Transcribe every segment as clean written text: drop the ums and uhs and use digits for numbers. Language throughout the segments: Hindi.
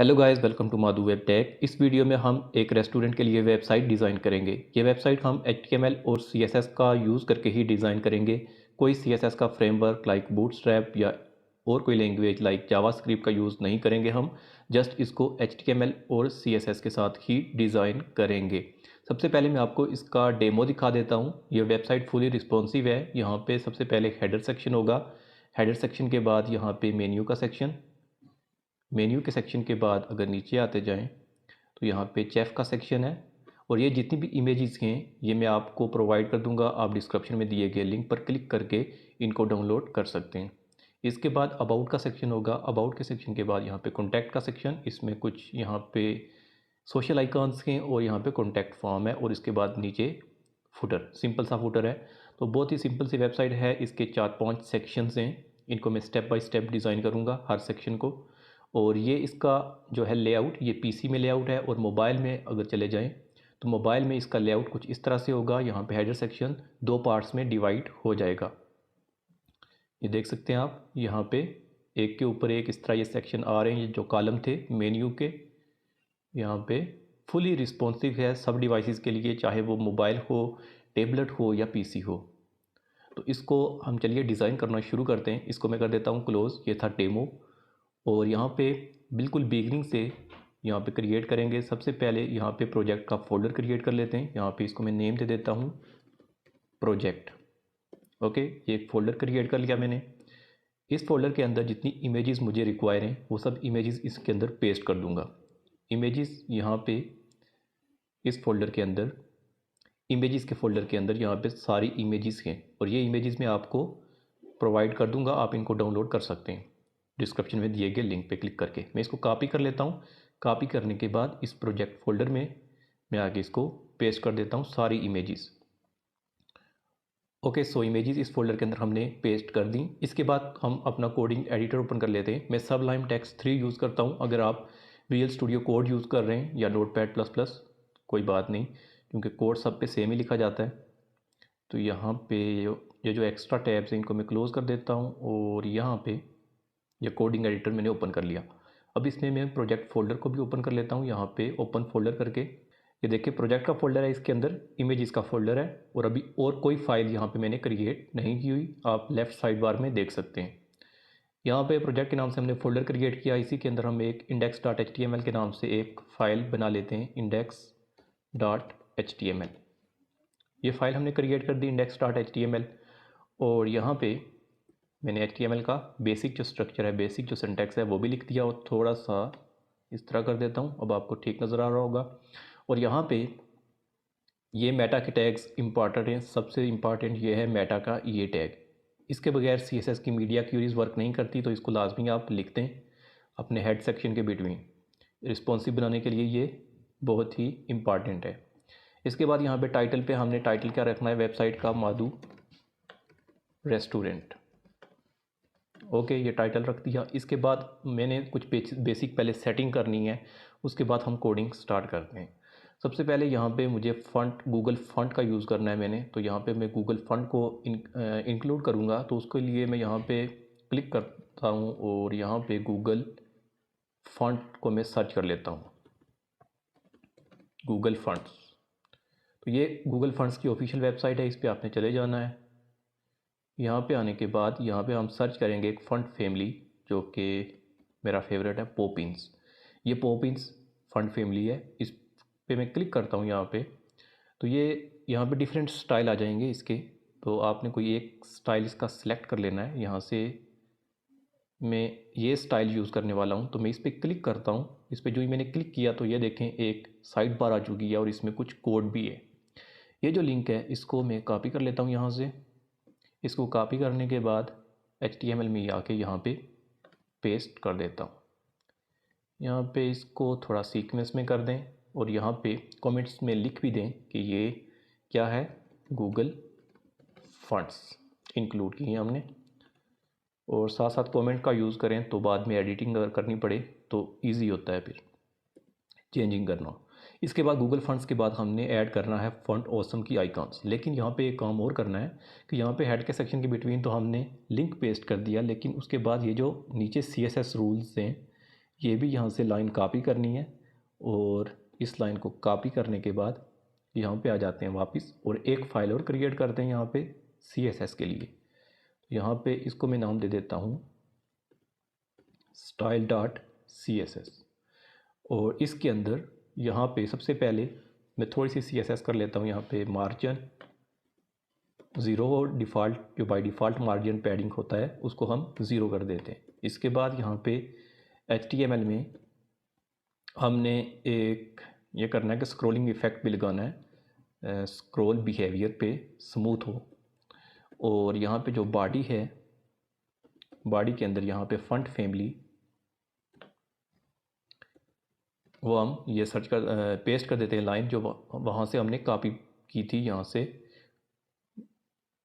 Hello guys, welcome to Madhu web tech. इस वीडियो में हम एक रेस्टोरेंट के लिए वेबसाइट डिज़ाइन करेंगे। ये वेबसाइट हम HTML और CSS का यूज़ करके ही डिज़ाइन करेंगे। कोई CSS का फ्रेमवर्क लाइक बूटस्ट्रैप या और कोई लैंग्वेज लाइक जावास्क्रिप्ट का यूज़ नहीं करेंगे। हम जस्ट इसको HTML और CSS के साथ ही डिज़ाइन करेंगे। सबसे पहले मैं आपको इसका डेमो दिखा देता हूँ। ये वेबसाइट फुली रिस्पॉन्सिव है। यहाँ पे सबसे पहले हेडर सेक्शन होगा। हेडर सेक्शन के बाद यहाँ पे मेन्यू का सेक्शन। मेन्यू के सेक्शन के बाद अगर नीचे आते जाएं तो यहाँ पे चेफ का सेक्शन है। और ये जितनी भी इमेजेस हैं ये मैं आपको प्रोवाइड कर दूंगा। आप डिस्क्रिप्शन में दिए गए लिंक पर क्लिक करके इनको डाउनलोड कर सकते हैं। इसके बाद अबाउट का सेक्शन होगा। अबाउट के सेक्शन के बाद यहाँ पे कॉन्टैक्ट का सेक्शन। इसमें कुछ यहाँ पे सोशल आइकॉन्स हैं और यहाँ पे कॉन्टैक्ट फॉर्म है। और इसके बाद नीचे फुटर, सिंपल सा फुटर है। तो बहुत ही सिंपल सी वेबसाइट है। इसके 4-5 सेक्शंस हैं। इनको मैं स्टेप बाय स्टेप डिज़ाइन करूँगा हर सेक्शन को। और ये इसका जो है लेआउट, ये पीसी में लेआउट है। और मोबाइल में अगर चले जाएं तो मोबाइल में इसका लेआउट कुछ इस तरह से होगा। यहाँ पे हेडर सेक्शन 2 पार्ट्स में डिवाइड हो जाएगा। ये देख सकते हैं आप, यहाँ पे एक के ऊपर एक इस तरह ये सेक्शन आ रहे हैं। ये जो कॉलम थे मेन्यू के, यहाँ पे फुली रिस्पॉन्सिव है सब डिवाइसेस के लिए, चाहे वो मोबाइल हो, टेबलेट हो या पीसी हो। तो इसको हम चलिए डिज़ाइन करना शुरू करते हैं। इसको मैं कर देता हूँ क्लोज़। ये था डेमो। और यहाँ पे बिल्कुल बिगनिंग से यहाँ पे क्रिएट करेंगे। सबसे पहले यहाँ पे प्रोजेक्ट का फोल्डर क्रिएट कर लेते हैं। यहाँ पे इसको मैं नेम दे देता हूँ प्रोजेक्ट। ओके, ये एक फ़ोल्डर क्रिएट कर लिया मैंने। इस फोल्डर के अंदर जितनी इमेजेस मुझे रिक्वायर हैं वो सब इमेजेस इसके अंदर पेस्ट कर दूँगा। इमेजेस यहाँ पे इस फोल्डर के अंदर, इमेजेस के फोल्डर के अंदर यहाँ पे सारी इमेजेस हैं। और ये इमेजेस मैं आपको प्रोवाइड कर दूँगा, आप इनको डाउनलोड कर सकते हैं डिस्क्रिप्शन में दिए गए लिंक पे क्लिक करके। मैं इसको कॉपी कर लेता हूँ। कॉपी करने के बाद इस प्रोजेक्ट फोल्डर में मैं आगे इसको पेस्ट कर देता हूँ सारी इमेजेस। ओके, सो इमेजेस इस फोल्डर के अंदर हमने पेस्ट कर दी। इसके बाद हम अपना कोडिंग एडिटर ओपन कर लेते हैं। मैं सबलाइम टेक्स्ट 3 यूज़ करता हूँ। अगर आप विजुअल स्टूडियो कोड यूज़ कर रहे हैं या नोटपैड प्लस प्लस, कोई बात नहीं, क्योंकि कोड सब पे सेम ही लिखा जाता है। तो यहाँ पे ये जो एक्स्ट्रा टैब्स हैं इनको मैं क्लोज़ कर देता हूँ। और यहाँ पे ये कोडिंग एडिटर मैंने ओपन कर लिया। अब इसमें मैं प्रोजेक्ट फोल्डर को भी ओपन कर लेता हूँ। यहाँ पे ओपन फोल्डर करके ये देखिए प्रोजेक्ट का फोल्डर है, इसके अंदर इमेजेस का फोल्डर है। और अभी और कोई फाइल यहाँ पे मैंने क्रिएट नहीं की हुई, आप लेफ़्ट साइड बार में देख सकते हैं। यहाँ पे प्रोजेक्ट के नाम से हमने फोल्डर क्रिएट किया। इसी के अंदर हम एक index.html के नाम से एक फ़ाइल बना लेते हैं, index.html। ये फ़ाइल हमने क्रिएट कर दी index.html। और यहाँ पे मैंने HTML का बेसिक जो स्ट्रक्चर है, बेसिक जो सिंटैक्स है वो भी लिख दिया। और थोड़ा सा इस तरह कर देता हूँ, अब आपको ठीक नज़र आ रहा होगा। और यहाँ पे ये मेटा के टैग्स इंपॉर्टेंट हैं। सबसे इम्पॉर्टेंट ये है मेटा का ये टैग। इसके बगैर CSS की मीडिया क्यूरीज वर्क नहीं करती। तो इसको लाजमी आप लिख दें अपने हेड सेक्शन के बिटवीन। रिस्पॉन्सिव बनाने के लिए ये बहुत ही इम्पॉर्टेंट है। इसके बाद यहाँ पे टाइटल पे हमने टाइटल क्या रखना है वेबसाइट का, माधु रेस्टोरेंट। ओके, ये टाइटल रख दिया। इसके बाद मैंने कुछ बेसिक पहले सेटिंग करनी है, उसके बाद हम कोडिंग स्टार्ट करते हैं। सबसे पहले यहाँ पे मुझे फ़ॉन्ट, गूगल फ़ॉन्ट का यूज़ करना है मैंने। तो यहाँ पे मैं गूगल फ़ॉन्ट को इंक्लूड करूँगा। तो उसके लिए मैं यहाँ पे क्लिक करता हूँ और यहाँ पे गूगल फ़ॉन्ट को मैं सर्च कर लेता हूँ, गूगल फ़ॉन्ट्स। तो ये गूगल फ़ॉन्ट्स की ऑफिशियल वेबसाइट है, इस पर आपने चले जाना है। यहाँ पे आने के बाद यहाँ पे हम सर्च करेंगे एक फ़ॉन्ट फैमिली, जो कि मेरा फेवरेट है, पॉपिंस। ये पॉपिंस फ़ॉन्ट फैमिली है। इस पे मैं क्लिक करता हूँ यहाँ पे। तो ये यहाँ पे डिफरेंट स्टाइल आ जाएंगे इसके। तो आपने कोई एक स्टाइल इसका सिलेक्ट कर लेना है। यहाँ से मैं ये स्टाइल यूज़ करने वाला हूँ। तो मैं इस पर क्लिक करता हूँ। इस पर जो ही मैंने क्लिक किया तो ये देखें एक साइड बार आ चुकी है और इसमें कुछ कोड भी है। ये जो लिंक है इसको मैं कॉपी कर लेता हूँ यहाँ से। इसको कॉपी करने के बाद HTML में आके यहाँ पे पेस्ट कर देता हूँ। यहाँ पे इसको थोड़ा सीक्वेंस में कर दें और यहाँ पे कमेंट्स में लिख भी दें कि ये क्या है, गूगल फ़ॉन्ट्स इंक्लूड किए हमने। और साथ साथ कमेंट का यूज़ करें तो बाद में एडिटिंग अगर करनी पड़े तो ईजी होता है फिर चेंजिंग करना। इसके बाद गूगल फ़ॉन्ट्स के बाद हमने ऐड करना है फ़ॉन्ट ऑसम की आइकॉन्स। लेकिन यहाँ पे एक काम और करना है कि यहाँ पे हेड के सेक्शन के बिटवीन तो हमने लिंक पेस्ट कर दिया, लेकिन उसके बाद ये जो नीचे CSS रूल्स हैं ये भी यहाँ से लाइन कॉपी करनी है और इस लाइन को कॉपी करने के बाद यहाँ पे आ जाते हैं वापस और एक फ़ाइल और क्रिएट करते हैं यहाँ पे CSS के लिए। यहाँ पे इसको मैं नाम दे देता हूँ style.css और इसके अंदर यहाँ पे सबसे पहले मैं थोड़ी सी CSS कर लेता हूँ। यहाँ पे मार्जिन 0 और डिफ़ॉल्ट जो बाय डिफ़ॉल्ट मार्जिन पैडिंग होता है उसको हम 0 कर देते हैं। इसके बाद यहाँ पे HTML में हमने एक ये करना है कि स्क्रॉलिंग इफ़ेक्ट भी लगाना है, स्क्रॉल बिहेवियर पे स्मूथ हो। और यहाँ पे जो बॉडी है, बॉडी के अंदर यहाँ पे फॉन्ट फैमिली वो हम ये सर्च कर पेस्ट कर देते हैं लाइन जो वहाँ से हमने कॉपी की थी, यहाँ से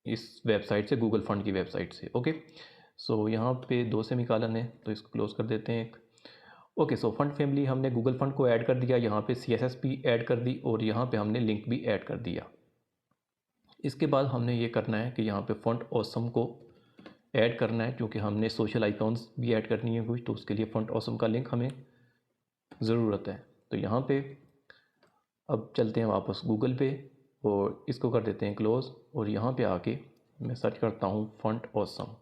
इस वेबसाइट से, गूगल फॉन्ट की वेबसाइट से। ओके, सो यहाँ पे 2 सेमीकोलन है तो इसको क्लोज कर देते हैं एक। ओके, सो फॉन्ट फैमिली हमने गूगल फॉन्ट को ऐड कर दिया, यहाँ पे CSS भी ऐड कर दी और यहाँ पे हमने लिंक भी ऐड कर दिया। इसके बाद हमने ये करना है कि यहाँ पे फॉन्ट ऑसम को ऐड करना है क्योंकि हमने सोशल आइकॉन्स भी ऐड करनी है कुछ, तो उसके लिए फॉन्ट ऑसम का लिंक हमें ज़रूरत है। तो यहाँ पे अब चलते हैं वापस गूगल पे और इसको कर देते हैं क्लोज़ और यहाँ पे आके मैं सर्च करता हूँ फॉन्ट ऑसम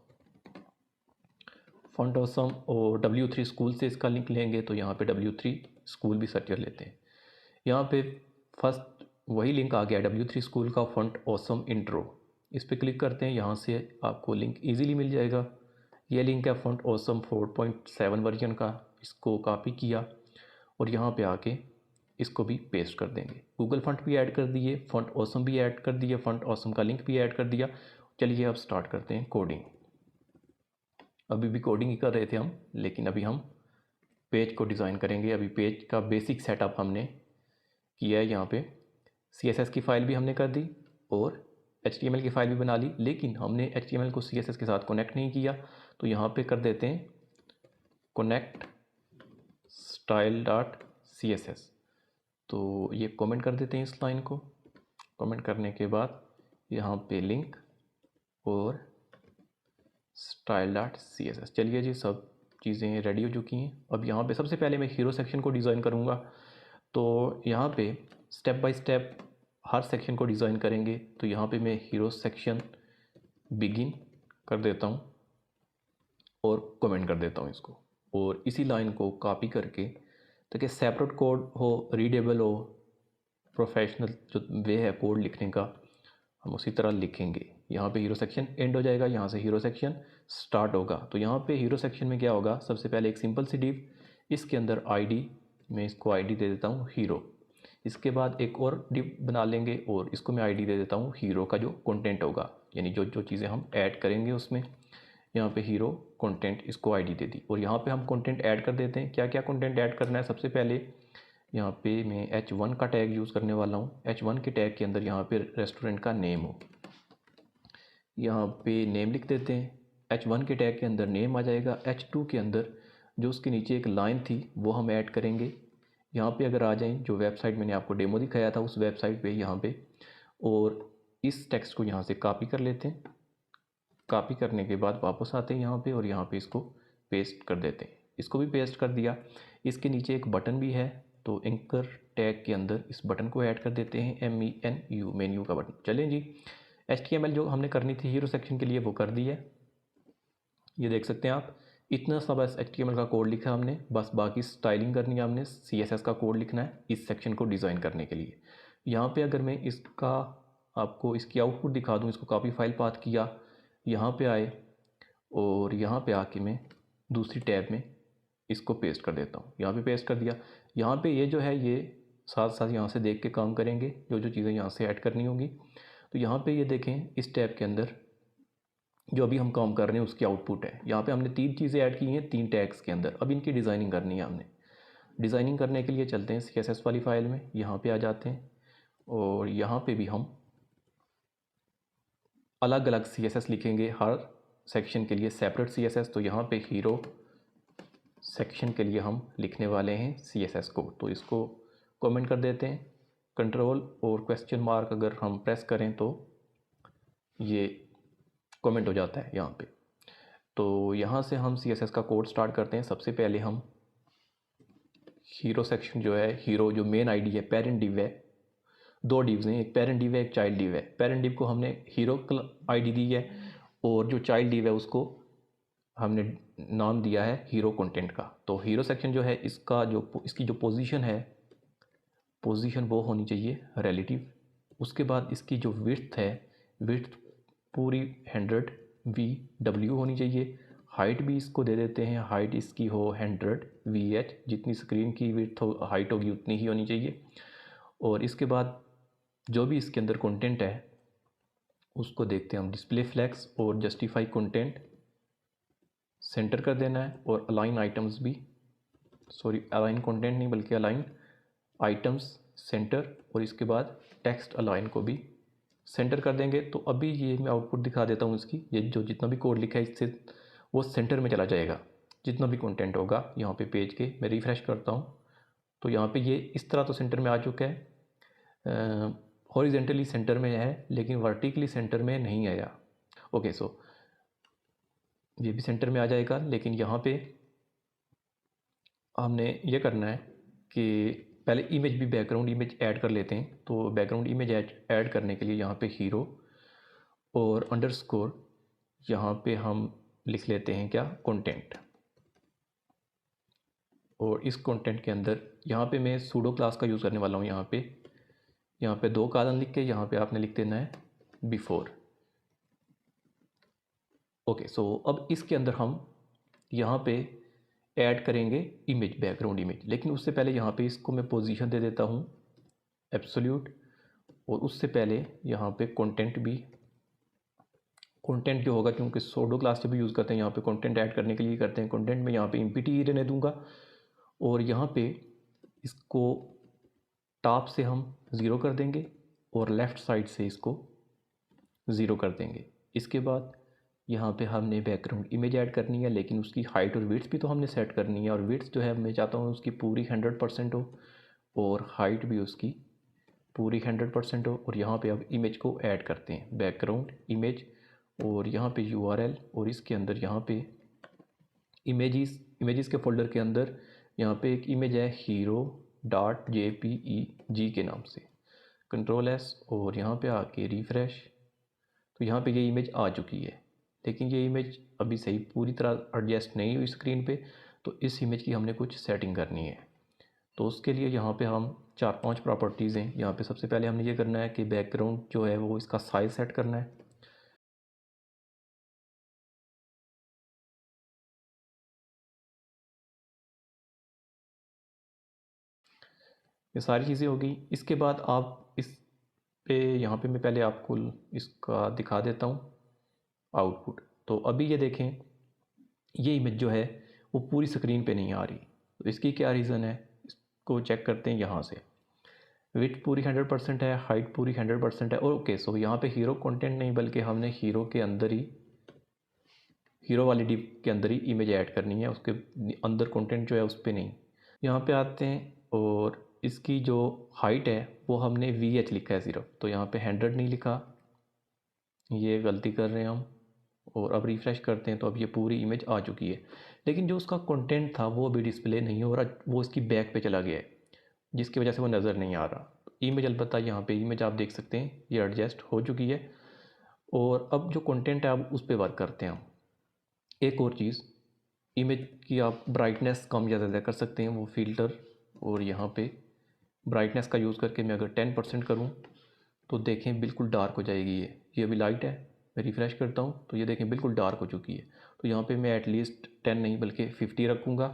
और W3 स्कूल से इसका लिंक लेंगे तो यहाँ पे W3 स्कूल भी सर्च कर लेते हैं। यहाँ पे फर्स्ट वही लिंक आ गया W3 स्कूल का, फॉन्ट ऑसम इंट्रो। इस पर क्लिक करते हैं, यहाँ से आपको लिंक इजीली मिल जाएगा। ये लिंक है फॉन्ट ऑसम 4.7 वर्जन का, इसको कॉपी किया और यहाँ पे आके इसको भी पेस्ट कर देंगे। गूगल फॉन्ट भी ऐड कर दिए, फॉन्ट ऑसम भी ऐड कर दिया, फॉन्ट ऑसम का लिंक भी ऐड कर दिया। चलिए अब स्टार्ट करते हैं कोडिंग। अभी भी कोडिंग ही कर रहे थे हम, लेकिन अभी हम पेज को डिज़ाइन करेंगे। अभी पेज का बेसिक सेटअप हमने किया है। यहाँ पे CSS की फ़ाइल भी हमने कर दी और HTML की फ़ाइल भी बना ली, लेकिन हमने HTML को CSS के साथ कनेक्ट नहीं किया। तो यहाँ पे कर देते हैं कनेक्ट style.css। तो ये कमेंट कर देते हैं इस लाइन को। कमेंट करने के बाद यहाँ पे लिंक और style.css। चलिए जी, सब चीज़ें रेडी हो चुकी हैं। अब यहाँ पे सबसे पहले मैं हीरो सेक्शन को डिज़ाइन करूँगा। तो यहाँ पे step by step her section को डिज़ाइन करेंगे। तो यहाँ पे मैं हीरो सेक्शन बिगिन कर देता हूँ और कमेंट कर देता हूँ इसको, और इसी लाइन को कॉपी करके ताकि सेपरेट कोड हो, रीडेबल हो, प्रोफेशनल जो वे है कोड लिखने का हम उसी तरह लिखेंगे। यहाँ पे हीरो सेक्शन एंड हो जाएगा, यहाँ से हीरो सेक्शन स्टार्ट होगा। तो यहाँ पे हीरो सेक्शन में क्या होगा, सबसे पहले एक सिंपल सी डिव, इसके अंदर ID, मैं इसको ID दे देता हूँ हीरो। इसके बाद एक और डिव बना लेंगे और इसको मैं ID दे देता हूँ हीरो का जो कंटेंट होगा, यानी जो जो चीज़ें हम ऐड करेंगे उसमें। यहाँ पे हीरो कंटेंट, इसको ID दे दी और यहाँ पे हम कंटेंट ऐड कर देते हैं। क्या क्या कंटेंट ऐड करना है, सबसे पहले यहाँ पे मैं H1 का टैग यूज़ करने वाला हूँ। H1 के टैग के अंदर यहाँ पे रेस्टोरेंट का नेम हो, यहाँ पे नेम लिख देते हैं। H1 के टैग के अंदर नेम आ जाएगा। H2 के अंदर जो उसके नीचे एक लाइन थी वो हम ऐड करेंगे। यहाँ पे अगर आ जाएं, जो वेबसाइट मैंने आपको डेमो दिखाया था उस वेबसाइट पे यहाँ पे, और इस टेक्स्ट को यहाँ से कॉपी कर लेते हैं। कॉपी करने के बाद वापस आते हैं यहाँ पे और यहाँ पे इसको पेस्ट कर देते हैं। इसको भी पेस्ट कर दिया। इसके नीचे एक बटन भी है, तो एंकर टैग के अंदर इस बटन को ऐड कर देते हैं, MENU, मेन्यू का बटन। चलें जी, HTML जो हमने करनी थी हीरो सेक्शन के लिए वो कर दी है। ये देख सकते हैं आप, इतना सा बस HTML का कोड लिखा हमने, बस बाकी स्टाइलिंग करनी है हमने, CSS का कोड लिखना है इस सेक्शन को डिज़ाइन करने के लिए। यहाँ पे अगर मैं इसका आपको इसकी आउटपुट दिखा दूँ, इसको कॉपी फाइल पाथ किया, यहाँ पे आए और यहाँ पे आके मैं दूसरी टैब में इसको पेस्ट कर देता हूँ। यहाँ पे पेस्ट कर दिया। यहाँ पे ये जो है ये साथ साथ यहाँ से देख के काम करेंगे, जो जो चीज़ें यहाँ से ऐड करनी होंगी। तो यहाँ पे ये देखें, इस टैब के अंदर जो अभी हम काम कर रहे हैं उसकी आउटपुट है। यहाँ पे हमने 3 चीज़ें ऐड की हैं 3 टैग्स के अंदर। अब इनकी डिज़ाइनिंग करनी है हमने। डिज़ाइनिंग करने के लिए चलते हैं CSS वाली फ़ाइल में, यहाँ पे आ जाते हैं और यहाँ पे भी हम अलग अलग CSS लिखेंगे हर सेक्शन के लिए, सेपरेट CSS। तो यहाँ पे हीरो सेक्शन के लिए हम लिखने वाले हैं CSS को, तो इसको कमेंट कर देते हैं। कंट्रोल और क्वेश्चन मार्क अगर हम प्रेस करें तो ये कमेंट हो जाता है यहाँ पे। तो यहाँ से हम CSS का कोड स्टार्ट करते हैं। सबसे पहले हम हीरो सेक्शन जो है, हीरो जो मेन आईडी है, पेरेंट डिव है, दो डिव्स हैं, एक पेरेंट डिव है, एक चाइल्ड डिव है। पेरेंट डिव को हमने हीरो आईडी दी है और जो चाइल्ड डिव है उसको हमने नाम दिया है हीरो कंटेंट का। तो हीरो सेक्शन जो है इसका जो इसकी जो पोजीशन है, पोजीशन वो होनी चाहिए रिलेटिव। उसके बाद इसकी जो विड्थ है, विड्थ पूरी 100 VW होनी चाहिए। हाइट भी इसको दे देते हैं, हाइट इसकी हो 100 VH, जितनी स्क्रीन की विड्थ हो हाइट होगी उतनी ही होनी चाहिए। और इसके बाद जो भी इसके अंदर कंटेंट है उसको देखते हैं हम, डिस्प्ले फ्लैक्स और जस्टिफाई कंटेंट सेंटर कर देना है। और अलाइन आइटम्स भी, सॉरी अलाइन कंटेंट नहीं बल्कि अलाइन आइटम्स सेंटर, और इसके बाद टेक्स्ट अलाइन को भी सेंटर कर देंगे। तो अभी ये मैं आउटपुट दिखा देता हूँ इसकी। ये जो जितना भी कोड लिखा है इससे वो सेंटर में चला जाएगा, जितना भी कंटेंट होगा यहाँ पे पेज के। मैं रिफ़्रेश करता हूँ तो यहाँ पे ये इस तरह तो सेंटर में आ चुका है, हॉरिजेंटली सेंटर में है लेकिन वर्टिकली सेंटर में नहीं आया। ओके, सो ये भी सेंटर में आ जाएगा, लेकिन यहाँ पे हमने ये करना है कि पहले इमेज भी बैकग्राउंड इमेज ऐड कर लेते हैं। तो बैकग्राउंड इमेज ऐड करने के लिए यहाँ पे हीरो और अंडरस्कोर, यहाँ पे हम लिख लेते हैं क्या, कंटेंट। और इस कंटेंट के अंदर यहाँ पे मैं सूडो क्लास का यूज़ करने वाला हूँ। यहाँ पे 2 कॉलन लिख के यहाँ पे आपने लिख देना है बिफोर। ओके, सो अब इसके अंदर हम यहाँ पे ऐड करेंगे इमेज, बैकग्राउंड इमेज। लेकिन उससे पहले यहाँ पे इसको मैं पोजीशन दे देता हूँ एब्सोल्यूट। और उससे पहले यहाँ पे कंटेंट जो होगा, क्योंकि सूडो क्लास जब भी यूज़ करते हैं यहाँ पे कंटेंट ऐड करने के लिए करते हैं, कंटेंट में यहाँ पे एम्प्टी रहने दूंगा। और यहाँ पे इसको टॉप से हम 0 कर देंगे और लेफ़्ट साइड से इसको 0 कर देंगे। इसके बाद यहाँ पे हमने बैकग्राउंड इमेज ऐड करनी है, लेकिन उसकी हाइट और विड्थ भी तो हमने सेट करनी है। और विड्थ जो है मैं चाहता हूँ उसकी पूरी 100% हो और हाइट भी उसकी पूरी 100% हो। और यहाँ पे अब इमेज को ऐड करते हैं, बैकग्राउंड इमेज, और यहाँ पे URL, और इसके अंदर यहाँ पे इमेजेस के फोल्डर के अंदर यहाँ पे एक इमेज है hero.jpeg के नाम से, Ctrl+S, और यहाँ पे आके रिफ़्रेश। तो यहाँ पे ये इमेज आ चुकी है, लेकिन ये इमेज अभी सही पूरी तरह एडजस्ट नहीं हुई स्क्रीन पे। तो इस इमेज की हमने कुछ सेटिंग करनी है। तो उसके लिए यहाँ पे हम 4-5 प्रॉपर्टीज़ हैं। यहाँ पे सबसे पहले हमने ये करना है कि बैकग्राउंड जो है वो इसका साइज़ सेट करना है। ये सारी चीज़ें होगी। इसके बाद आप इस पे, यहाँ पे मैं पहले आपको इसका दिखा देता हूँ आउटपुट। तो अभी ये देखें, ये इमेज जो है वो पूरी स्क्रीन पे नहीं आ रही। तो इसकी क्या रीज़न है, इसको चेक करते हैं। यहाँ से विड्थ पूरी 100% है, हाइट पूरी 100% है। और ओके, सो यहाँ पे हीरो कंटेंट नहीं बल्कि हमने हीरो के अंदर ही, हीरो वाली डिव के अंदर ही इमेज ऐड करनी है, उसके अंदर कंटेंट जो है उस पर नहीं। यहाँ पे आते हैं और इसकी जो हाइट है वो हमने VH लिखा है सिर्फ, तो यहाँ पे 100 नहीं लिखा, ये गलती कर रहे हैं हम। और अब रिफ़्रेश करते हैं तो अब ये पूरी इमेज आ चुकी है। लेकिन जो उसका कंटेंट था वो अभी डिस्प्ले नहीं हो रहा, वो इसकी बैक पे चला गया है, जिसकी वजह से वो नज़र नहीं आ रहा। इमेज अलबत्ता यहाँ पे इमेज आप देख सकते हैं ये एडजस्ट हो चुकी है। और अब जो कंटेंट है अब उस पर वर्क करते हैं हम। एक और चीज़, इमेज की आप ब्राइटनेस कम या ज़्यादा कर सकते हैं, वो फ़िल्टर। और यहाँ पे ब्राइटनेस का यूज़ करके मैं अगर 10% करूँ तो देखें बिल्कुल डार्क हो जाएगी। ये अभी लाइट है, मैं रिफ़्रेश करता हूँ तो ये देखें बिल्कुल डार्क हो चुकी है। तो यहाँ पे मैं एटलीस्ट 10 नहीं बल्कि 50 रखूँगा।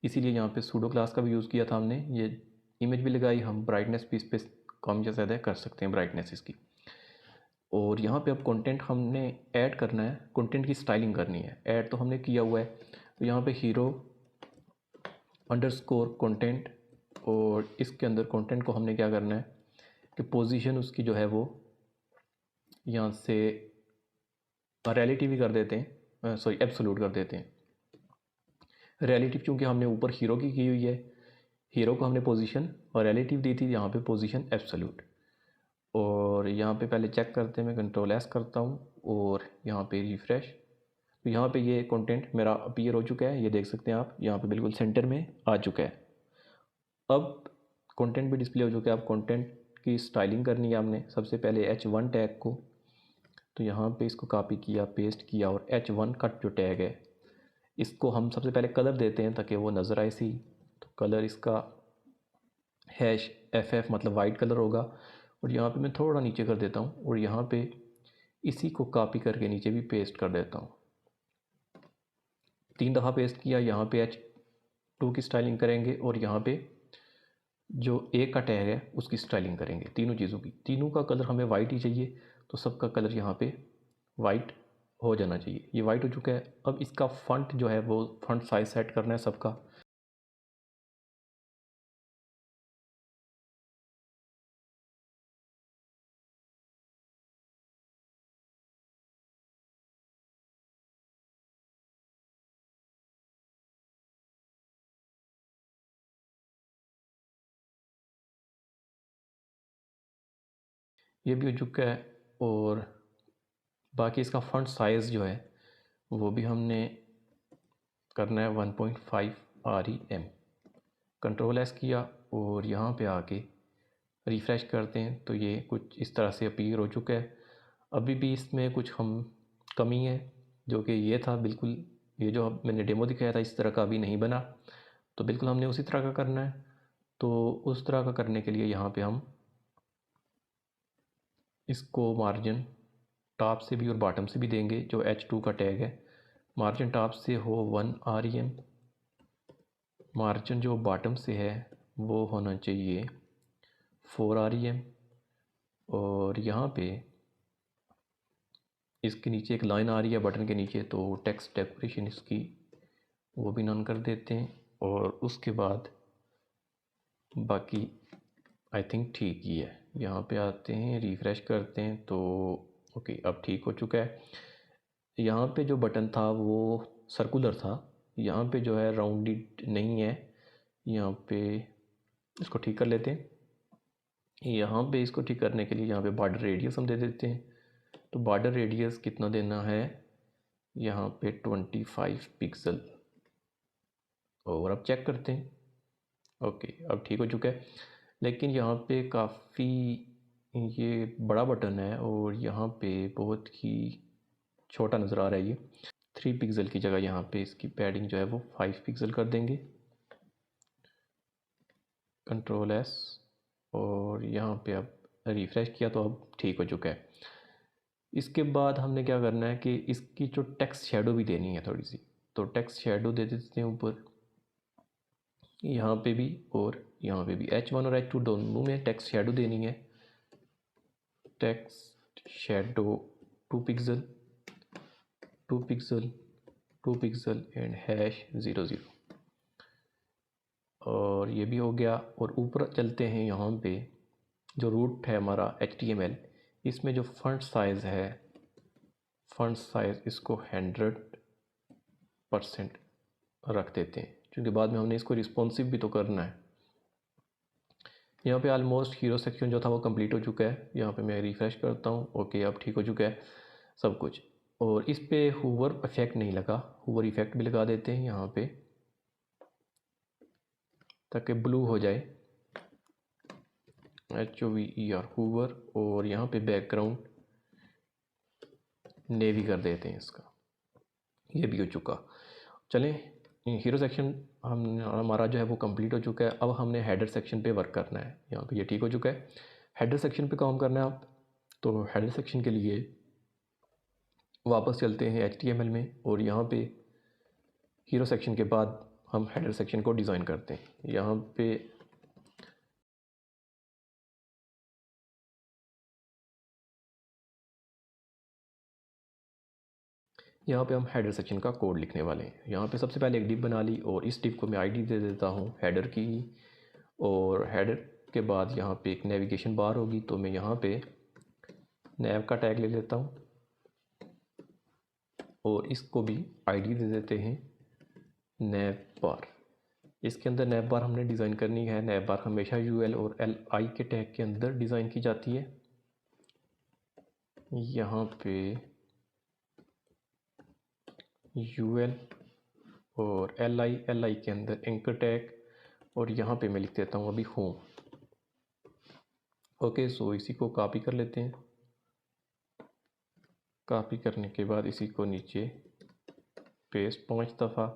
इसीलिए यहाँ पे सूडो क्लास का भी यूज़ किया था हमने, ये इमेज भी लगाई, हम ब्राइटनेस भी इस पर कम या ज़्यादा कर सकते हैं ब्राइटनेस इसकी। और यहाँ पे अब कंटेंट हमने ऐड करना है, कंटेंट की स्टाइलिंग करनी है। ऐड तो हमने किया हुआ है, तो यहाँ पे हीरो अंडरस्कोर कंटेंट, और इसके अंदर कंटेंट को हमने क्या करना है कि पोजीशन उसकी जो है वो यहाँ से रिलेटिव ही कर देते हैं, सॉरी एब्सोल्यूट कर देते हैं। रिलेटिव क्योंकि हमने ऊपर हीरो की हुई है, हीरो को हमने पोजीशन और रिलेटिव दी थी, यहाँ पे पोजीशन एब्सोल्यूट। और यहाँ पे पहले चेक करते हैं, मैं Ctrl+S करता हूँ और यहाँ पे रिफ़्रेश। तो यहाँ पे ये कंटेंट मेरा अपीयर हो चुका है, ये देख सकते हैं आप, यहाँ पे बिल्कुल सेंटर में आ चुका है। अब कंटेंट भी डिस्प्ले हो चुका है। अब कंटेंट की स्टाइलिंग करनी है हमने। सबसे पहले H1 टैग को, तो यहाँ पे इसको कॉपी किया, पेस्ट किया, और H1 का जो टैग है इसको हम सबसे पहले कलर देते हैं ताकि वो नज़र आए सी। तो कलर इसका #FF मतलब वाइट कलर होगा। और यहाँ पे मैं थोड़ा नीचे कर देता हूँ और यहाँ पे इसी को कॉपी करके नीचे भी पेस्ट कर देता हूँ। 3 दफ़ा पेस्ट किया। यहाँ पे H2 की स्टाइलिंग करेंगे और यहाँ पे जो A का टैग है उसकी स्टाइलिंग करेंगे। तीनों चीज़ों की, तीनों का कलर हमें वाइट ही चाहिए, तो सबका कलर यहाँ पे वाइट हो जाना चाहिए। ये वाइट हो चुका है। अब इसका फ़ॉन्ट जो है वो फ़ॉन्ट साइज़ सेट करना है सबका। ये भी हो चुका है। और बाकी इसका फ़ॉन्ट साइज़ जो है वो भी हमने करना है 1.5 REM। Ctrl+S किया और यहाँ पे आके रिफ़्रेश करते हैं तो ये कुछ इस तरह से अपीयर हो चुका है। अभी भी इसमें कुछ कमी है, जो कि ये था बिल्कुल, ये जो मैंने डेमो दिखाया था इस तरह का अभी नहीं बना, तो बिल्कुल हमने उसी तरह का करना है। तो उस तरह का करने के लिए यहाँ पे हम इसको मार्जिन टॉप से भी और बॉटम से भी देंगे। जो H2 का टैग है मार्जिन टॉप से हो 1 REM, मार्जिन जो बॉटम से है वो होना चाहिए 4 REM। और यहाँ पे इसके नीचे एक लाइन आ रही है बटन के नीचे, तो टेक्स्ट डेकोरेशन इसकी वो भी नॉन कर देते हैं। और उसके बाद बाकी आई थिंक ठीक ही है। यहाँ पे आते हैं, रिफ़्रेश करते हैं तो ओके अब ठीक हो चुका है। यहाँ पे जो बटन था वो सर्कुलर था, यहाँ पे जो है राउंडेड नहीं है। यहाँ पे इसको ठीक कर लेते हैं। यहाँ पे इसको ठीक करने के लिए यहाँ पे बॉर्डर रेडियस हम दे देते हैं। तो बॉर्डर रेडियस कितना देना है, यहाँ पे 25 पिक्सल। और अब चेक करते हैं। ओके अब ठीक हो चुका है। लेकिन यहाँ पे काफ़ी ये बड़ा बटन है और यहाँ पे बहुत ही छोटा नज़र आ रहा है। ये 3 पिक्सल की जगह यहाँ पे इसकी पैडिंग जो है वो 5 पिक्सल कर देंगे। Ctrl+S और यहाँ पे अब रिफ़्रेश किया तो अब ठीक हो चुका है। इसके बाद हमने क्या करना है कि इसकी जो टेक्स्ट शेडो भी देनी है थोड़ी सी, तो टेक्स्ट शेडो दे देते हैं ऊपर, यहाँ पे भी और यहाँ पे भी। H1 और H2 दोनों में टेक्स्ट शेडो देनी है। Text shadow 2 pixel 2 pixel 2 pixel and #00। और ये भी हो गया। और ऊपर चलते हैं, यहाँ पे जो रूट है हमारा HTML, इसमें जो फ़ॉन्ट साइज़ है, फ़ॉन्ट साइज़ इसको 100% रख देते हैं, क्योंकि बाद में हमने इसको रिस्पॉन्सिव भी तो करना है। यहाँ पे ऑलमोस्ट हीरो सेक्शन जो था वो कंप्लीट हो चुका है। यहाँ पे मैं रिफ़्रेश करता हूँ। ओके अब ठीक हो चुका है सब कुछ। और इस पे हूवर इफ़ेक्ट नहीं लगा, हूवर इफ़ेक्ट भी लगा देते हैं यहाँ पे ताकि ब्लू हो जाए, HOVER हूवर। और यहाँ पे बैकग्राउंड नेवी कर देते हैं इसका। ये भी हो चुका। चलें, हीरो सेक्शन हमारा जो है वो कंप्लीट हो चुका है। अब हमने हेडर सेक्शन पे वर्क करना है। यहाँ पे ये ठीक हो चुका है। हेडर सेक्शन पे काम करना है आप। तो हेडर सेक्शन के लिए वापस चलते हैं HTML में और यहाँ पे हीरो सेक्शन के बाद हम हेडर सेक्शन को डिज़ाइन करते हैं। यहाँ पे हम हेडर सेक्शन का कोड लिखने वाले हैं। यहाँ पे सबसे पहले एक डिव बना ली और इस डिव को मैं आईडी दे देता हूँ हेडर की। और हेडर के बाद यहाँ पे एक नेविगेशन बार होगी, तो मैं यहाँ पे नैव का टैग ले लेता हूँ और इसको भी आईडी दे देते हैं नैव बार। इसके अंदर नैव बार हमने डिज़ाइन करनी है। नैव बार हमेशा UL और LI के टैग के अंदर डिज़ाइन की जाती है। यहाँ पे UL और LI के अंदर एंकर टैग और यहाँ पे मैं लिख देता हूँ अभी होम। ओके, सो इसी को कॉपी कर लेते हैं। कॉपी करने के बाद इसी को नीचे पेस्ट 5 दफ़ा।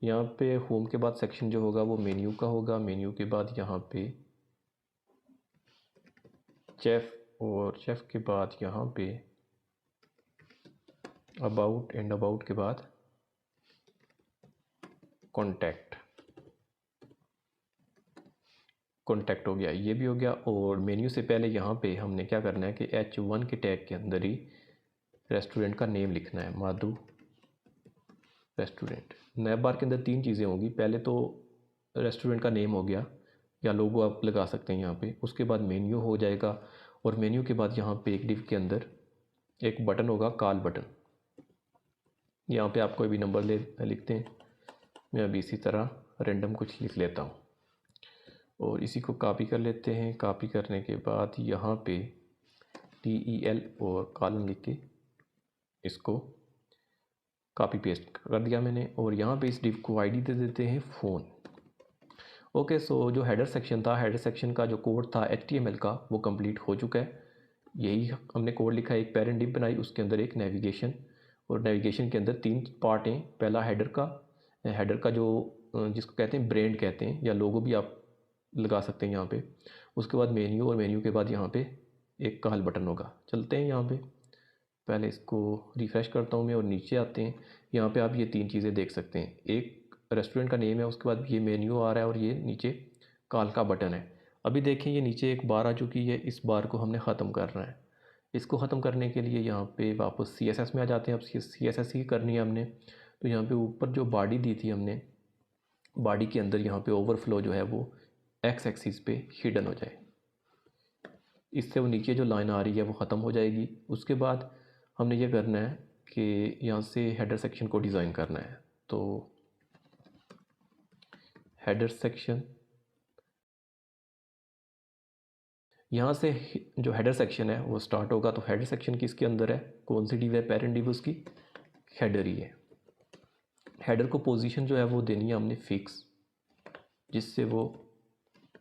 यहाँ पे होम के बाद सेक्शन जो होगा वो मेन्यू का होगा। मेन्यू के बाद यहाँ पे चेफ, और चेफ के बाद यहाँ पे अबाउट, एंड अबाउट के बाद कॉन्टैक्ट। कॉन्टैक्ट हो गया, ये भी हो गया। और मेन्यू से पहले यहाँ पे हमने क्या करना है कि H1 के टैग के अंदर ही रेस्टोरेंट का नेम लिखना है, माधु रेस्टोरेंट। नैब बार के अंदर 3 चीज़ें होंगी। पहले तो रेस्टोरेंट का नेम हो गया, या लोगो आप लगा सकते हैं यहाँ पे। उसके बाद मेन्यू हो जाएगा, और मेन्यू के बाद यहाँ पे एक डिव के अंदर एक बटन होगा, कॉल बटन। यहाँ पे आप कोई भी नंबर लिखते हैं। मैं अभी इसी तरह रैंडम कुछ लिख लेता हूँ, और इसी को कॉपी कर लेते हैं। कॉपी करने के बाद यहाँ पे TEL और कॉलन लिख के इसको कॉपी पेस्ट कर दिया मैंने। और यहाँ पे इस डिव को आईडी दे देते हैं फ़ोन। ओके, सो जो हेडर सेक्शन था, हेडर सेक्शन का जो कोड था HTML का, वो कंप्लीट हो चुका है। यही हमने कोड लिखा है, एक पेरेंट डिव बनाई, उसके अंदर एक नेविगेशन, और नेविगेशन के अंदर 3 पार्ट हैं। पहला हेडर का, हेडर का जो जिसको कहते हैं ब्रांड कहते हैं, या लोगो भी आप लगा सकते हैं यहाँ पे। उसके बाद मेन्यू, और मेन्यू के बाद यहाँ पे एक कॉल बटन होगा। चलते हैं यहाँ पे, पहले इसको रिफ़्रेश करता हूँ मैं, और नीचे आते हैं। यहाँ पे आप ये 3 चीज़ें देख सकते हैं, एक रेस्टोरेंट का नेम है, उसके बाद ये मेन्यू आ रहा है, और ये नीचे कॉल का बटन है। अभी देखें ये नीचे एक बार आ चुकी है, इस बार को हमने ख़त्म करना है। इसको ख़त्म करने के लिए यहाँ पे वापस CSS में आ जाते हैं। अब CSS ही करनी है हमने। तो यहाँ पे ऊपर जो बॉडी दी थी हमने, बॉडी के अंदर यहाँ पे ओवरफ्लो जो है वो X एक्सिस पे हिडन हो जाए। इससे वो नीचे जो लाइन आ रही है वो ख़त्म हो जाएगी। उसके बाद हमने ये करना है कि यहाँ से हेडर सेक्शन को डिज़ाइन करना है। तो हेडर सेक्शन, यहाँ से जो हेडर सेक्शन है वो स्टार्ट होगा। तो हेडर सेक्शन किसके अंदर है, कौन सी डिव है, पेरेंट डिव उसकी हेडर ही है। हेडर को पोजीशन जो है वो देनी है हमने फिक्स, जिससे वो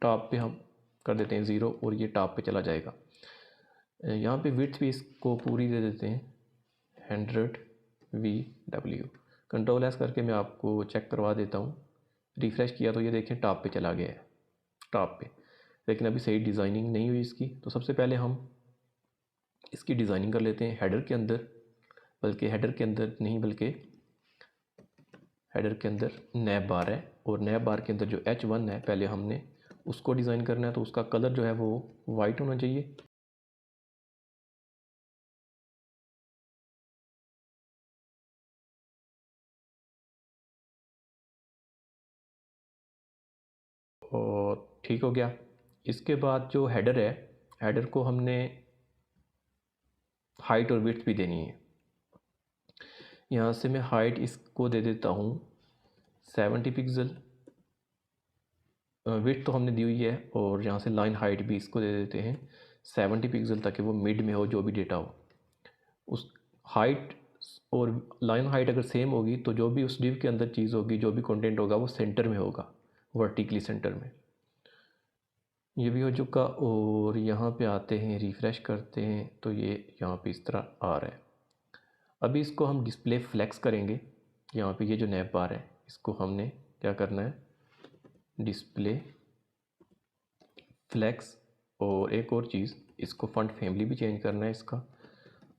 टॉप पे हम कर देते हैं 0, और ये टॉप पे चला जाएगा। यहाँ पे विड्थ भी इसको पूरी दे देते हैं 100 VW। कंट्रोल S करके मैं आपको चेक करवा देता हूँ। रिफ़्रेश किया तो ये देखें टॉप पे चला गया है, टॉप पे। लेकिन अभी सही डिज़ाइनिंग नहीं हुई इसकी। तो सबसे पहले हम इसकी डिज़ाइनिंग कर लेते हैं हेडर के अंदर, बल्कि हेडर के अंदर नहीं, बल्कि हेडर के अंदर नैब बार है, और नैब बार के अंदर जो H1 है पहले हमने उसको डिज़ाइन करना है। तो उसका कलर जो है वो वाइट होना चाहिए। और ठीक हो गया। इसके बाद जो हेडर है, हेडर को हमने हाइट और विड्थ भी देनी है। यहाँ से मैं हाइट इसको दे देता हूँ 70 पिक्सल, विड्थ तो हमने दी हुई है, और यहाँ से लाइन हाइट भी इसको दे देते हैं 70 पिक्सल, ताकि वो मिड में हो जो भी डेटा हो। उस हाइट और लाइन हाइट अगर सेम होगी तो जो भी उस डिव के अंदर चीज़ होगी, जो भी कंटेंट होगा वो सेंटर में होगा, वर्टिकली सेंटर में। ये भी हो चुका। और यहाँ पे आते हैं, रिफ़्रेश करते हैं, तो ये यहाँ पे इस तरह आ रहा है। अभी इसको हम डिस्प्ले फ्लेक्स करेंगे। यहाँ पे ये जो नैब बार है इसको हमने क्या करना है, डिस्प्ले फ्लेक्स। और एक और चीज़, इसको फंट फैमिली भी चेंज करना है इसका।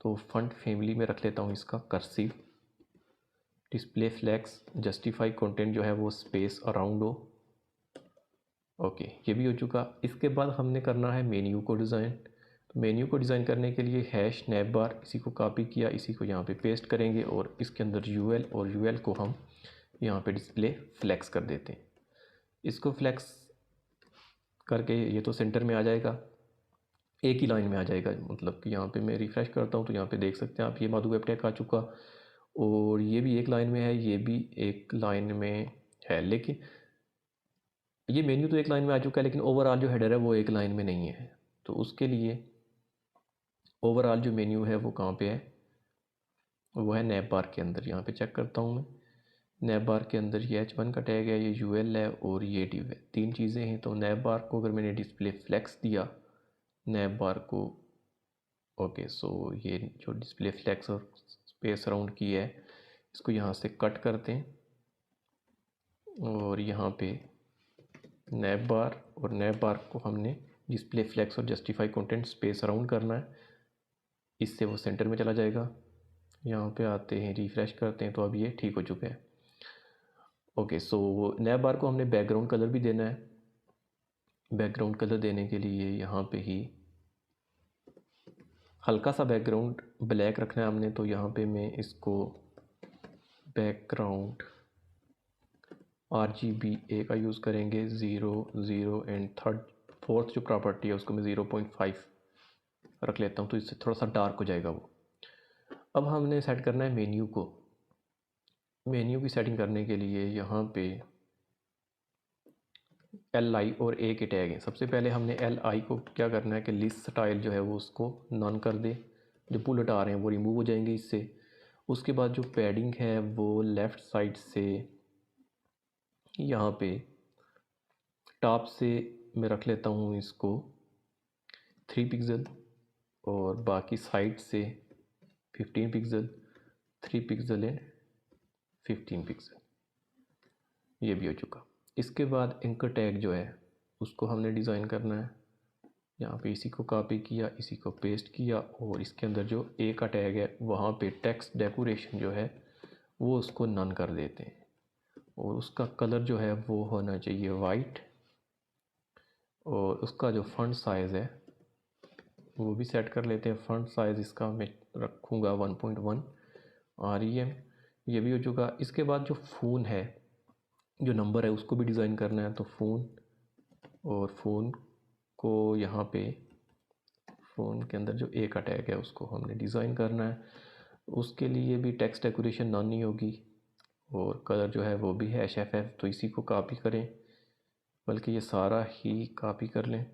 तो फंट फैमिली में रख लेता हूँ इसका cursive. Display flex, justify content जो है वो स्पेस अराउंड हो। ओके, ये भी हो चुका। इसके बाद हमने करना है मेन्यू को डिज़ाइन। तो मेन्यू को डिज़ाइन करने के लिए हैश नैब बार, इसी को कॉपी किया, इसी को यहाँ पे पेस्ट करेंगे, और इसके अंदर UL, और UL को हम यहाँ पे डिस्प्ले फ्लेक्स कर देते हैं। इसको फ्लेक्स करके ये तो सेंटर में आ जाएगा, एक ही लाइन में आ जाएगा। मतलब कि यहाँ पे मैं रिफ़्रेश करता हूँ तो यहाँ पे देख सकते हैं आप, ये माधु वेब टेक आ चुका, और ये भी एक लाइन में है, ये भी एक लाइन में है। लेकिन ये मेन्यू तो एक लाइन में आ चुका है, लेकिन ओवरऑल जो हेडर है वो एक लाइन में नहीं है। तो उसके लिए ओवरऑल जो मेन्यू है वो कहाँ पे है, वो है नैब बार के अंदर। यहाँ पे चेक करता हूँ मैं, नैव बार के अंदर ये H1 का टैग है, ये UL है और ये div है, 3 चीज़ें हैं। तो नैव बार को अगर मैंने डिस्प्ले फ्लेक्स दिया नैव बार को, ओके, सो ये जो डिस्प्ले फ्लेक्स और स्पेस राउंड की है इसको यहाँ से कट करते हैं और यहाँ पे नैव बार और नैव बार को हमने डिस्प्ले फ्लेक्स और जस्टिफाई कंटेंट स्पेस अराउंड करना है, इससे वो सेंटर में चला जाएगा। यहाँ पे आते हैं, रिफ्रेश करते हैं, तो अब ये ठीक हो चुका है। ओके, सो नैव बार को हमने बैकग्राउंड कलर भी देना है। बैकग्राउंड कलर देने के लिए यहाँ पे ही हल्का सा बैकग्राउंड ब्लैक रखना है हमने, तो यहाँ पे मैं इसको बैकग्राउंड RGBA का यूज़ करेंगे, 0 0 एंड फोर्थ जो प्रॉपर्टी है उसको मैं 0.5 रख लेता हूँ, तो इससे थोड़ा सा डार्क हो जाएगा वो। अब हमने सेट करना है मेन्यू को। मेन्यू की सेटिंग करने के लिए यहाँ पे LI और A के टैग हैं। सबसे पहले हमने LI को क्या करना है कि लिस्ट स्टाइल जो है वो उसको नॉन कर दे, जो बुलेट आ रहे हैं वो रिमूव हो जाएंगे इससे। उसके बाद जो पैडिंग है वो लेफ़्ट साइड से यहाँ पे टॉप से मैं रख लेता हूँ इसको 3 पिक्सल और बाकी साइड से 15 पिक्सल, 3 पिक्सल एंड 15 पिक्सल, ये भी हो चुका। इसके बाद एंकर टैग जो है उसको हमने डिज़ाइन करना है। यहाँ पे इसी को कॉपी किया, इसी को पेस्ट किया और इसके अंदर जो A का टैग है वहाँ पे टेक्स्ट डेकोरेशन जो है वो उसको नन कर देते हैं और उसका कलर जो है वो होना चाहिए वाइट और उसका जो फॉन्ट साइज़ है वो भी सेट कर लेते हैं। फॉन्ट साइज़ इसका मैं रखूँगा 1.1 REM, ये भी हो चुका। इसके बाद जो फ़ोन है, जो नंबर है उसको भी डिज़ाइन करना है, तो फ़ोन और फ़ोन को यहाँ पे फ़ोन के अंदर जो A का टैग है उसको हमने डिज़ाइन करना है। उसके लिए भी टेक्स्ट डेकोरेशन नॉन नहीं होगी और कलर जो है वो भी है HFF, तो इसी को कॉपी करें, बल्कि ये सारा ही कॉपी कर लें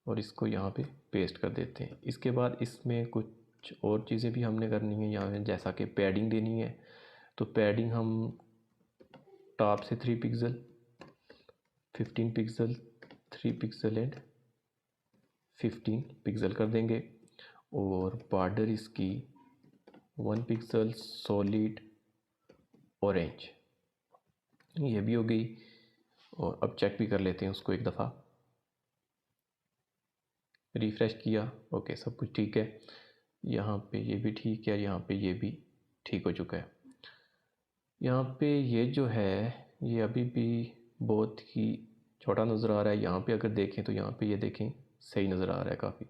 और इसको यहाँ पे पेस्ट कर देते हैं। इसके बाद इसमें कुछ और चीज़ें भी हमने करनी है यहाँ, जैसा कि पैडिंग देनी है, तो पैडिंग हम टॉप से 3 pixel, 15 pixel, 3 pixel and 15 pixel कर देंगे और बॉर्डर इसकी 1 पिक्सल सॉलिड ऑरेंज, ये भी हो गई। और अब चेक भी कर लेते हैं उसको एक दफ़ा, रिफ़्रेश किया, ओके सब कुछ ठीक है। यहाँ पे ये भी ठीक है, यहाँ पे ये भी ठीक हो चुका है। यहाँ पे ये जो है ये अभी भी बहुत ही छोटा नज़र आ रहा है। यहाँ पे अगर देखें तो यहाँ पे ये देखें सही नज़र आ रहा है काफ़ी,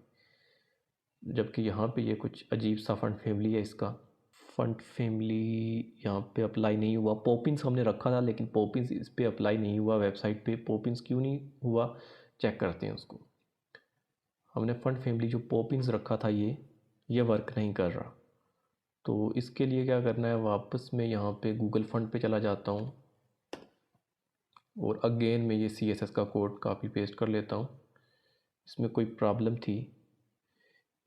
जबकि यहाँ पे ये कुछ अजीब सा फंट फैमिली है। इसका फंट फैमिली यहाँ पे अप्लाई नहीं हुआ। पॉपिंस हमने रखा था लेकिन पॉपिंस इस पे अप्लाई नहीं हुआ। वेबसाइट पे पॉपिंस क्यों नहीं हुआ चेक करते हैं उसको। हमने फंट फैमिली जो पॉपिंस रखा था ये वर्क नहीं कर रहा, तो इसके लिए क्या करना है, वापस मैं यहाँ पे गूगल फंट पे चला जाता हूँ और अगेन मैं ये CSS का कोड कॉपी पेस्ट कर लेता हूँ। इसमें कोई प्रॉब्लम थी,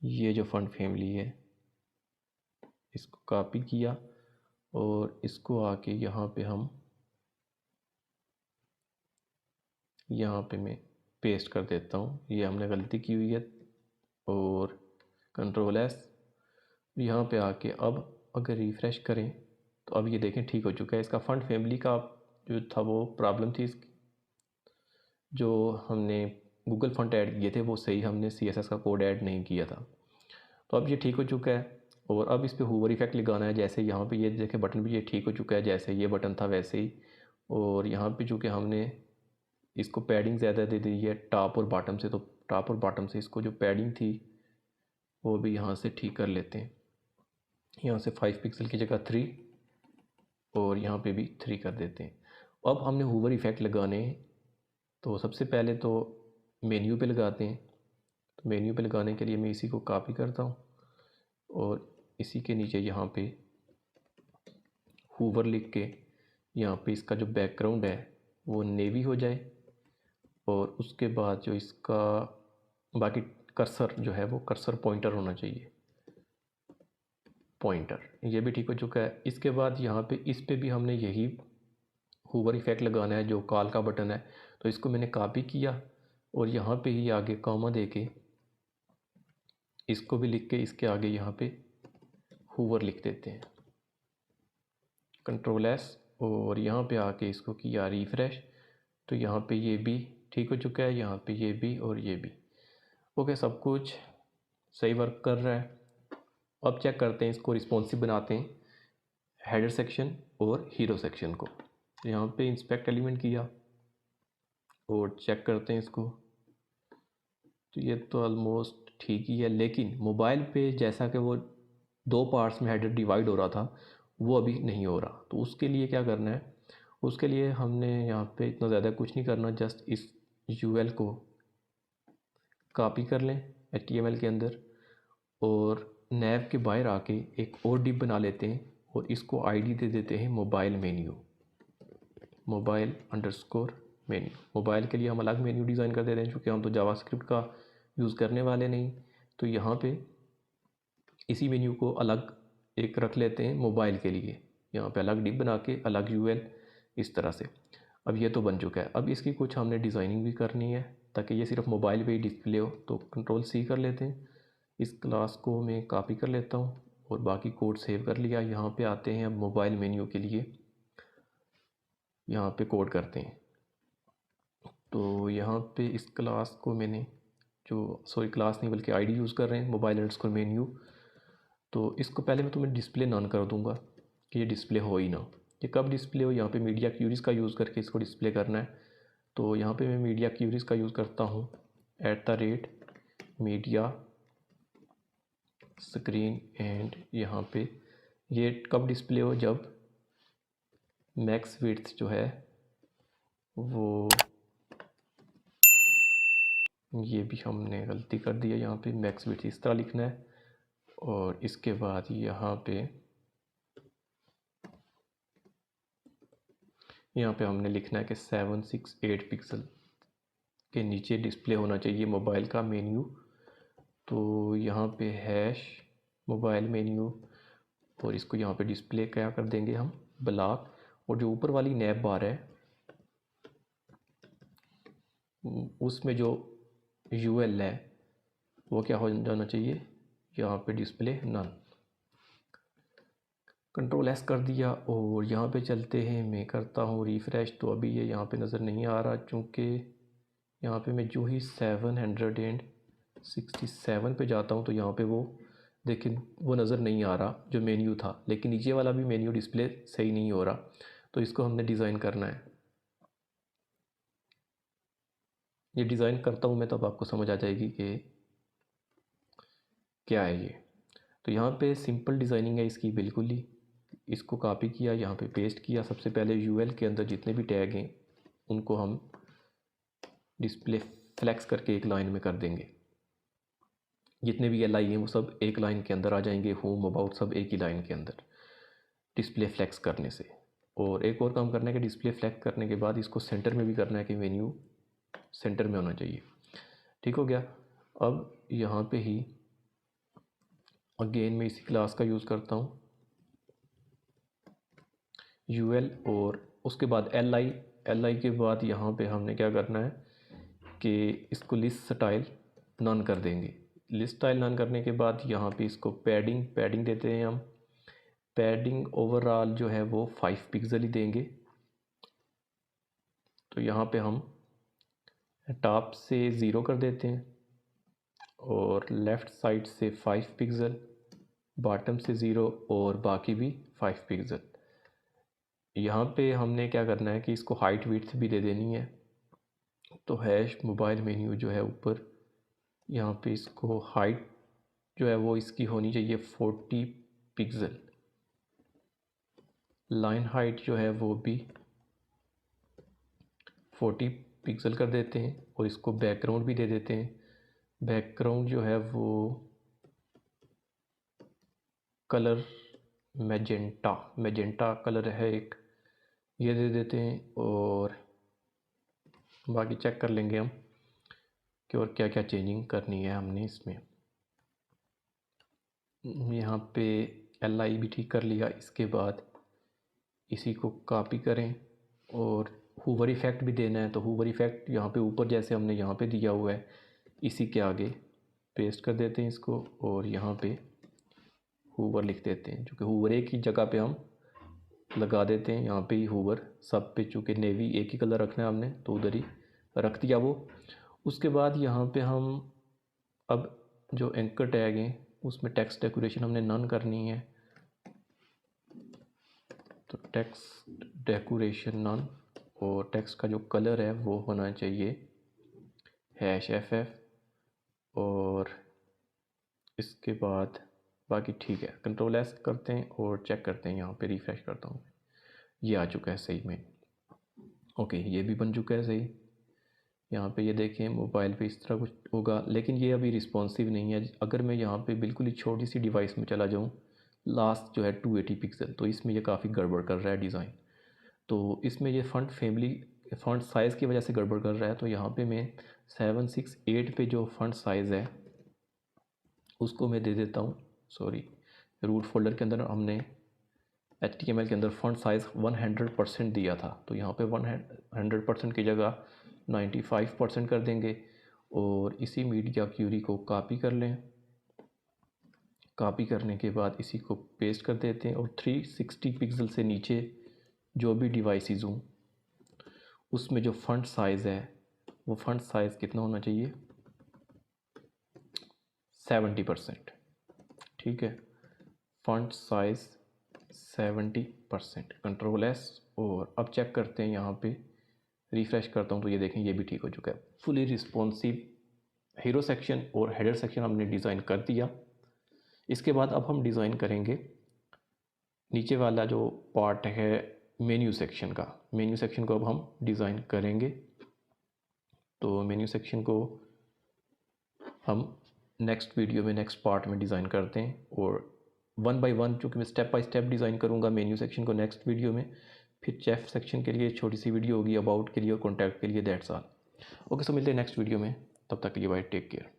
ये जो फंट फैमिली है इसको कॉपी किया और इसको आके यहाँ पे हम यहाँ पे मैं पेस्ट कर देता हूँ। ये हमने गलती की हुई है और Ctrl+S, यहाँ पे आके अब अगर रिफ़्रेश करें तो अब ये देखें ठीक हो चुका है। इसका फंट फैमिली का जो था वो प्रॉब्लम थी, इसकी जो हमने गूगल फंट ऐड किए थे वो सही हमने CSS का कोड ऐड नहीं किया था। तो अब ये ठीक हो चुका है और अब इस पे हूवर इफेक्ट लगाना है। जैसे यहाँ पे ये देखें बटन भी ये ठीक हो चुका है, जैसे ये बटन था वैसे ही। और यहाँ पे चूँकि हमने इसको पैडिंग ज़्यादा दे दी है टॉप और बॉटम से, तो टॉप और बॉटम से इसको जो पैडिंग थी वो भी यहाँ से ठीक कर लेते हैं। यहाँ से 5 पिक्सल की जगह 3 और यहाँ पे भी 3 कर देते हैं। अब हमने हूवर इफेक्ट लगाने हैं, तो सबसे पहले तो मेन्यू पे लगाते हैं। तो मेन्यू पे लगाने के लिए मैं इसी को कॉपी करता हूँ और इसी के नीचे यहाँ पे हूवर लिख के यहाँ पे इसका जो बैकग्राउंड है वो नेवी हो जाए और उसके बाद जो इसका बाकी कर्सर जो है वो कर्सर पॉइंटर होना चाहिए। पॉइंटर, ये भी ठीक हो चुका है। इसके बाद यहाँ पे इस पे भी हमने यही हूवर इफेक्ट लगाना है जो कॉल का बटन है, तो इसको मैंने कॉपी किया और यहाँ पे ही आगे कॉमा दे के इसको भी लिख के इसके आगे यहाँ पे हूवर लिख देते हैं, कंट्रोल एस, और यहाँ पे आके इसको किया रिफ्रेश, तो यहाँ पे ये भी ठीक हो चुका है, यहाँ पे ये भी और ये भी। ओके, सब कुछ सही वर्क कर रहा है। अब चेक करते हैं, इसको रिस्पॉन्सिव बनाते हैं हेडर सेक्शन और हीरो सेक्शन को। तो यहाँ पे इंस्पेक्ट एलिमेंट किया और चेक करते हैं इसको, तो ये तो ऑलमोस्ट ठीक ही है, लेकिन मोबाइल पे जैसा कि वो दो पार्ट्स में हेडर डिवाइड हो रहा था वो अभी नहीं हो रहा। तो उसके लिए क्या करना है, उसके लिए हमने यहाँ पे इतना ज़्यादा कुछ नहीं करना, जस्ट इस यूएल को कॉपी कर लें HTML के अंदर और नैव के बाहर आके एक और डिप बना लेते हैं और इसको आईडी दे देते हैं mobile menu, mobile underscore menu. Mobile के लिए हम अलग मेन्यू डिज़ाइन कर देते हैं क्योंकि हम तो जावास्क्रिप्ट का यूज़ करने वाले नहीं। तो यहाँ पे इसी मेन्यू को अलग एक रख लेते हैं मोबाइल के लिए, यहाँ पे अलग डिप बना के अलग यूएल इस तरह से। अब ये तो बन चुका है, अब इसकी कुछ हमने डिज़ाइनिंग भी करनी है ताकि ये सिर्फ मोबाइल पे ही डिस्प्ले हो। तो कंट्रोल C कर लेते हैं, इस क्लास को मैं कॉपी कर लेता हूँ और बाकी कोड सेव कर लिया। यहाँ पे आते हैं अब मोबाइल मेन्यू के लिए, यहाँ पे कोड करते हैं। तो यहाँ पे इस क्लास को मैंने क्लास नहीं बल्कि आईडी यूज़ कर रहे हैं मोबाइल अंडरस्कोर मेन्यू। तो इसको पहले मैं तुम्हें डिस्प्ले नॉन कर दूंगा कि ये डिस्प्ले हो ही ना। ये कब डिस्प्ले हो, यहाँ पे मीडिया क्यूरीज का यूज़ करके इसको डिस्प्ले करना है। तो यहाँ पे मैं मीडिया क्यूरीज का यूज़ करता हूँ @media स्क्रीन, एंड यहाँ पे ये कब डिस्प्ले हो, जब मैक्स विड्थ जो है वो, ये भी हमने गलती कर दी है, यहाँ पे मैक्स विड्थ इस तरह लिखना है और इसके बाद यहाँ पे हमने लिखना है कि 768 पिक्सल के नीचे डिस्प्ले होना चाहिए मोबाइल का मेन्यू। तो यहाँ पे हैश मोबाइल मेन्यू और इसको यहाँ पे डिस्प्ले क्या कर देंगे हम, ब्लॉक, और जो ऊपर वाली नैब बार है उसमें जो यूएल है वो क्या हो जाना चाहिए, यहाँ पे डिस्प्ले नन। कंट्रोल S कर दिया और यहाँ पे चलते हैं, मैं करता हूँ रिफ़्रेश। तो अभी ये यहाँ पे नज़र नहीं आ रहा चूँकि यहाँ पे मैं जो ही 767 पे जाता हूँ तो यहाँ पे वो देखिए वो नज़र नहीं आ रहा जो मेन्यू था, लेकिन नीचे वाला भी मेन्यू डिस्प्ले सही नहीं हो रहा। तो इसको हमने डिज़ाइन करना है, ये डिज़ाइन करता हूँ मैं तब आपको समझ आ जाएगी कि क्या है ये। तो यहाँ पे सिंपल डिज़ाइनिंग है इसकी बिल्कुल ही, इसको कॉपी किया, यहाँ पे पेस्ट किया। सबसे पहले यूएल के अंदर जितने भी टैग हैं उनको हम डिस्प्ले फ्लेक्स करके एक लाइन में कर देंगे, जितने भी LI हैं वो सब एक लाइन के अंदर आ जाएंगे, होम अबाउट सब एक ही लाइन के अंदर डिस्प्ले फ्लेक्स करने से। और एक और काम करना है कि डिस्प्ले फ्लेक्स करने के बाद इसको सेंटर में भी करना है कि मेन्यू सेंटर में होना चाहिए। ठीक हो गया। अब यहाँ पे ही अगेन मैं इसी क्लास का यूज़ करता हूँ UL और उसके बाद LI के बाद यहाँ पे हमने क्या करना है कि इसको लिस्ट स्टाइल नन कर देंगे। लिस्ट स्टाइल नन करने के बाद यहाँ पे इसको पैडिंग देते हैं हम। पैडिंग ओवरऑल जो है वो 5 पिक्सल ही देंगे। तो यहाँ पे हम टॉप से 0 कर देते हैं और लेफ़्ट साइड से 5 पिक्सल, बॉटम से 0 और बाकी भी 5 पिक्सल। यहाँ पे हमने क्या करना है कि इसको हाइट विड्थ भी दे देनी है। तो हैश मोबाइल मेन्यू जो है ऊपर, यहाँ पे इसको हाइट जो है वो इसकी होनी चाहिए 40 पिक्सल। लाइन हाइट जो है वो भी 40 पिक्सल कर देते हैं और इसको बैकग्राउंड भी दे देते हैं। बैकग्राउंड जो है वो कलर मैजेंटा कलर है एक, ये दे देते हैं। और बाकी चेक कर लेंगे हम कि और क्या क्या चेंजिंग करनी है हमने इसमें। यहाँ पे LI भी ठीक कर लिया। इसके बाद इसी को कॉपी करें और हूवर इफ़ेक्ट भी देना है, तो हूवर इफ़ेक्ट यहाँ पे ऊपर जैसे हमने यहाँ पे दिया हुआ है इसी के आगे पेस्ट कर देते हैं इसको, और यहाँ पे हूवर लिख देते हैं, जो कि हूवर एक ही जगह पे हम लगा देते हैं। यहाँ पे ही हूवर सब पे, चूँकि नेवी एक ही कलर रखना है हमने तो उधर ही रख दिया वो। उसके बाद यहाँ पे हम अब जो एंकर टैग है उसमें टेक्स्ट डेकोरेशन हमने नन करनी है, तो टेक्स्ट डेकोरेशन नन, और टेक्स्ट का जो कलर है वो होना चाहिए #FF। और इसके बाद बाकी ठीक है, Ctrl+S करते हैं और चेक करते हैं, यहाँ पे रिफ़्रेश करता हूँ, ये आ चुका है सही में। ओके, ये भी बन चुका है सही। यहाँ पे ये देखें मोबाइल पे इस तरह कुछ होगा, लेकिन ये अभी रिस्पॉन्सिव नहीं है। अगर मैं यहाँ पे बिल्कुल ही छोटी सी डिवाइस में चला जाऊँ, लास्ट जो है 280 पिक्सल, तो इसमें ये काफ़ी गड़बड़ कर रहा है डिज़ाइन। तो इसमें ये फ़ॉन्ट साइज़ की वजह से गड़बड़ कर रहा है। तो यहाँ पे मैं 768 पे जो फ़ॉन्ट साइज़ है उसको मैं दे देता हूँ, सॉरी, रूट फोल्डर के अंदर हमने HTML के अंदर फ़ॉन्ट साइज़ 100% दिया था, तो यहाँ पे 100% की जगह 95% कर देंगे। और इसी मीडिया क्यूरी को कॉपी कर लें। कॉपी करने के बाद इसी को पेस्ट कर देते हैं, और 360 पिक्सल से नीचे जो भी डिवाइसेस हों उसमें जो फ़ॉन्ट साइज़ है वो फ़ॉन्ट साइज़ कितना होना चाहिए, 70%। ठीक है, फ़ॉन्ट साइज़ 70%, Ctrl+S। और अब चेक करते हैं, यहाँ पे रिफ़्रेश करता हूँ तो ये देखें ये भी ठीक हो चुका है। फुली रिस्पॉन्सिव हीरो सेक्शन और हेडर सेक्शन हमने डिज़ाइन कर दिया। इसके बाद अब हम डिज़ाइन करेंगे नीचे वाला जो पार्ट है मेन्यू सेक्शन का। मेन्यू सेक्शन को अब हम डिज़ाइन करेंगे, तो मेन्यू सेक्शन को हम नेक्स्ट वीडियो में नेक्स्ट पार्ट में डिज़ाइन करते हैं। और 1 बाय 1 चूँकि मैं स्टेप बाय स्टेप डिज़ाइन करूँगा मेन्यू सेक्शन को नेक्स्ट वीडियो में। फिर चेफ सेक्शन के लिए छोटी सी वीडियो होगी, अबाउट के लिए और कॉन्टैक्ट के लिए, दैट्स ऑल। ओके, सो मिलते हैं नेक्स्ट वीडियो में, तब तक के लिए बाय, टेक केयर।